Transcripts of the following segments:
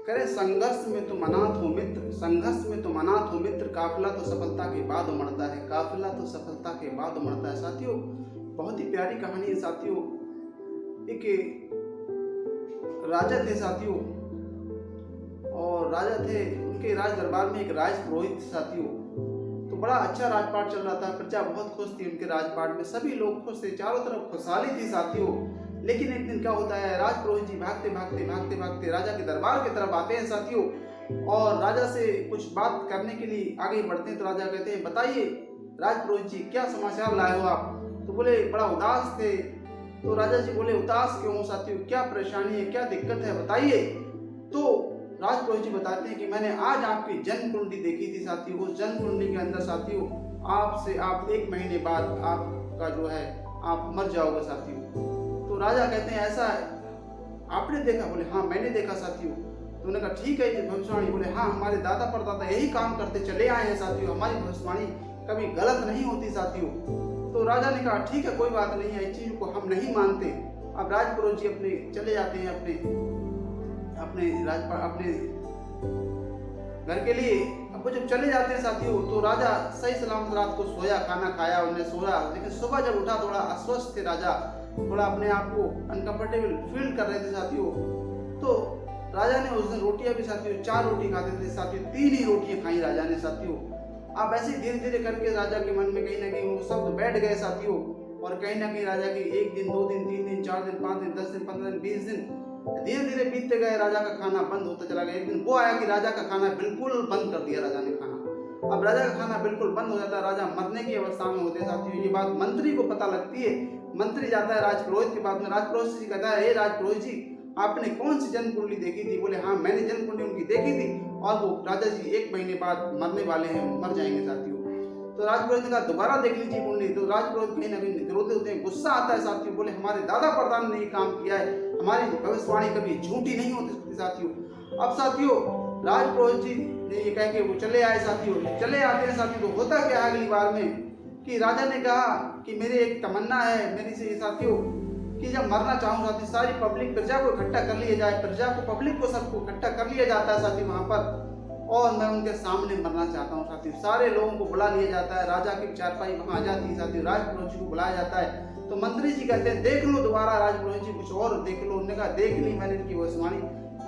कह रहे संघर्ष में तुम अनाथ हो मित्र, संघर्ष में तुम अनाथ हो मित्र, काफिला तो सफलता के बाद उमड़ता है, काफिला तो सफलता के बाद उमड़ता है। साथियों, बहुत ही प्यारी कहानी है साथियों। एक राजा थे साथियों, और राजा थे, उनके राज दरबार में एक राज पुरोहित साथियों। तो बड़ा अच्छा राजपाट चल रहा था, प्रजा बहुत खुश थी उनके राजपाट में, सभी लोग खुश थे, चारों तरफ खुशहाली थी साथियों। लेकिन एक दिन क्या होता है, राजपुरोहित जी भागते भागते भागते भागते राजा के दरबार की तरफ आते हैं साथियों, और राजा से कुछ बात करने के लिए आगे बढ़ते हैं। तो राजा कहते हैं, बताइए राजपुरोहित जी, क्या समाचार लाए हो आप? तो बोले बड़ा उदास थे। तो राजा जी बोले, उदास क्यों हो साथियों, क्या परेशानी है, क्या दिक्कत है, बताइए। तो राजपुरोहित जी बताते हैं कि मैंने आज आपकी जन्म कुंडली देखी थी साथियों। वो जन्म कुंडली के अंदर साथियों आप 1 महीने बाद आपका जो है आप मर जाओगे साथियों। तो राजा कहते हैं, ऐसा आपने देखा? बोले हाँ मैंने देखा साथियों। तो उन्होंने कहा ठीक है भविष्यवाणी? बोले हाँ, हमारे दादा परदादा यही काम करते चले आए हैं साथियों, हमारी भविष्यवाणी कभी गलत नहीं होती साथियों। तो राजा ने कहा ठीक है कोई बात नहीं है, इस चीज को हम नहीं मानते। अब राजपुरोहित जी अपने चले जाते हैं अपने घर के लिए। अब वो जब चले जाते हैं साथियों, तो राजा सही सलामत रात को सोया, खाना खाया, उन्हें सोया। लेकिन सुबह जब उठा, थोड़ा अस्वस्थ थे राजा, थोड़ा अपने आप को अनकंफर्टेबल फील कर रहे थे साथियों। तो राजा ने उस दिन रोटियां भी साथियों 4 रोटी खाते थे साथियों, 3 ही रोटियां खाई राजा ने साथियों। अब ऐसे धीरे धीरे करके राजा के मन में कहीं ना कहीं वो शब्द बैठ गए साथियों, और कहीं ना कहीं राजा की 1 दिन 2 दिन 3 दिन 4 दिन 5 दिन 10 दिन 15 दिन 20 दिन धीरे धीरे बीतते गए। राजा का खाना बंद होता चला गया। एक दिन वो आया कि राजा का खाना बिल्कुल बंद कर दिया राजा ने खाना। अब राजा का खाना बिल्कुल बंद हो जाता है, राजा मरने की अवस्था में होते साथियों। ये बात मंत्री को पता लगती है। मंत्री जाता है राजपुरोहित के पास में, राजपुरोहित जी कहता है, हे राजपुरोहित जी, आपने कौन सी जन्म कुंडली देखी थी? बोले हाँ मैंने जन्म कुंडली उनकी देखी थी, और वो राजा जी 1 महीने बाद मरने वाले हैं, मर जाएंगे साथियों। तो राजपुरोहित ने कहा दोबारा देख लीजिए कुंडली। तो राजपुरोहित कहीं ना कहीं रोते होते हैं, गुस्सा आता है साथियों। बोले हमारे दादा परदादा ने ये काम किया है, हमारी भविष्यवाणी कभी झूठी नहीं होती साथियों। अब साथियों राजपुरोहित जी ने ये कह के वो चले आए साथियों। चले आते हैं साथियों, तो होता क्या है अगली बार में कि राजा ने कहा कि मेरी एक तमन्ना है मेरी से साथियों, कि जब मरना चाहूँ साथी, सारी पब्लिक प्रजा को इकट्ठा कर लिया जाए, प्रजा को पब्लिक को सबको इकट्ठा कर लिया जाता है साथी वहाँ पर, और मैं उनके सामने मरना चाहता हूँ साथी। सारे लोगों को बुला लिया जाता है, राजा की चारपाई वहाँ आ जाती है साथी, राजपुरोहित जी को बुलाया जाता है। तो मंत्री जी कहते हैं देख लो दोबारा राजपुरोहित जी कुछ और देख लो। उन्होंने कहा देख ली मैंने इनकी भविष्यवाणी,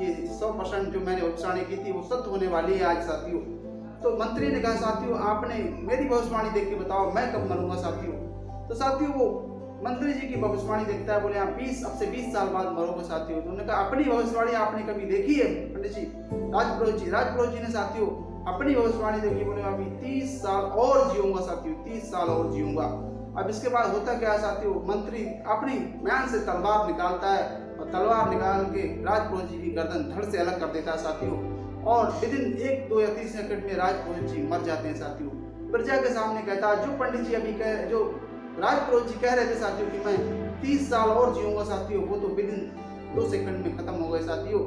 ये 100% जो मैंने भविष्यवाणी की थी वो सत्य होने वाली है आज साथियों। तो मंत्री ने कहा साथियों आपने मेरी भविष्यवाणी देख के बताओ मैं कब मरूंगा साथियों। तो साथियों वो मंत्री जी की भविष्यवाणी देखता है, बोले आप अब से 20 साल बाद मरोगे साथियों। तो उन्होंने कहा अपनी भविष्यवाणी आपने कभी देखी है पंडित जी? राजपुरोहित जी ने साथियों अपनी भविष्यवाणी देखी, बोले अभी 30 साल और जीऊंगा साथियों, 30 साल और जीऊंगा। अब इसके बाद होता क्या है साथियों, मंत्री अपनी म्यान से तलवार निकालता है, और तलवार निकाल के राजपुरोहित जी की गर्दन धड़ से अलग कर देता है साथियों, और विदिन 1 2 या 30 सेकंड में राजपुरोहित जी मर जाते हैं साथियों। प्रजा के सामने कहता है, जो पंडित जी अभी जो राजपुरोहित जी कह रहे थे साथियों कि मैं 30 साल और जीऊंगा साथियों, वो तो विदिन 2 सेकंड में खत्म हो गए साथियों।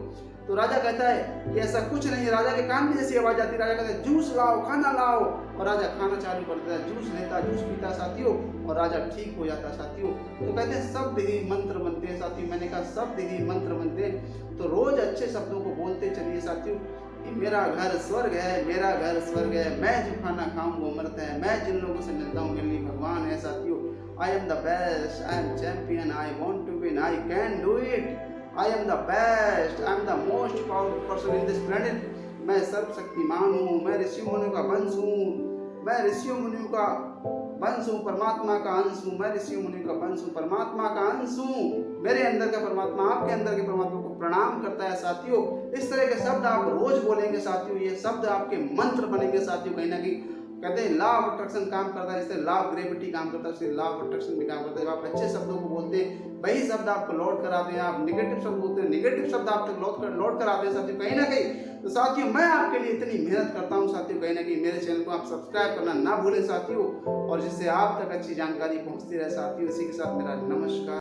तो राजा कहता है कि ऐसा कुछ नहीं है। राजा के कान में जैसी आवाज आती है, राजा कहता है जूस लाओ, खाना लाओ, और राजा खाना चालू कर देता है, जूस लेता, जूस पीता साथियों, और राजा ठीक हो जाता साथियों। तो कहते हैं शब्द ही मंत्र बनते हैं साथियों। मैंने कहा शब्द ही मंत्र बनते हैं, तो रोज अच्छे शब्दों को बोलते चलिए साथियों। मेरा घर स्वर्ग है, मेरा घर स्वर्ग है, मैं जो खाना खाऊं वो अमृत है, मैं जिन लोगों से मिलता हूँ मेरे लिए भगवान है साथियों। I am the best, I am champion, I want to win, I can do it, I am the best, I am the most powerful person in this planet। मैं सर्वशक्तिमान हूँ, मैं ऋषि मुनियों का वंश हूँ, मैं ऋषि मुनियों का वंश हूँ, परमात्मा का अंश हूँ, मैं ऋषि मुनियों का वंश हूँ, परमात्मा का अंश हूँ। मेरे अंदर का परमात्मा आपके अंदर के परमात्मा को प्रणाम करता है साथियों। इस तरह के शब्द आप रोज बोलेंगे साथियों, ये शब्द आपके मंत्र बनेंगे साथियों। कहीं ना कहीं कहते हैं लॉ ऑफ अट्रैक्शन काम करता है, जैसे लॉ ऑफ ग्रेविटी काम करता है, उससे लॉ ऑफ अट्रैक्शन भी काम करता है। जब आप अच्छे शब्दों को बोलते हैं वही शब्द आपको लौट कर आते हैं, आप निगेटिव शब्द बोलते हैं निगेटिव शब्द आप तक लौट कर आते हैं साथियों कहीं ना कहीं। तो साथियों मैं आपके लिए इतनी मेहनत करता हूँ साथियों, कहीं ना कहीं मेरे चैनल को आप सब्सक्राइब करना ना भूलें साथियों, और जिससे आप तक अच्छी जानकारी पहुँचती रहे साथियों। इसी के साथ मेरा नमस्कार।